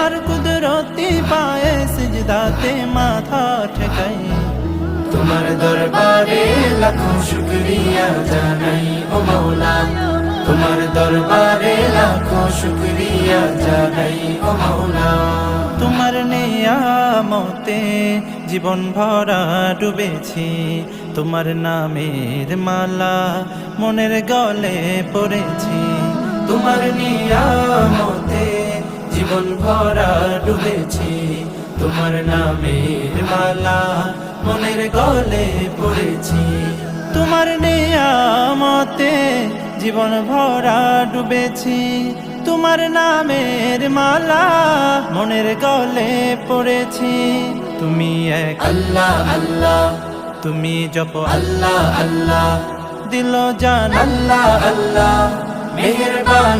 তোমার কুদরতি পায়ে সিজদাতে মাথা ঠেকাই, তোমার দরবারে লাখো শুকরিয়া জানাই ও মাওলা, তোমার দরবারে লাখো শুকরিয়া জানাই ও মাওলা। তোমার নিয়ামতে জীবন ভরা ডুবেছি, তোমার নামের মালা মনের গলে পড়েছি। তোমার নিয়ামতে জীবন ভরা ডুবেছি, তোমার নামের মালা মনের গলে পড়েছি। তোমার নিয়ামতে জীবন ভরা ডুবেছি, তোমার নামের মালা মনের গলে পড়েছি। তুমি এক আল্লাহ আল্লাহ, তুমি জপ আল্লাহ আল্লাহ, দিল জান আল্লাহ আল্লাহ, মেহেরবান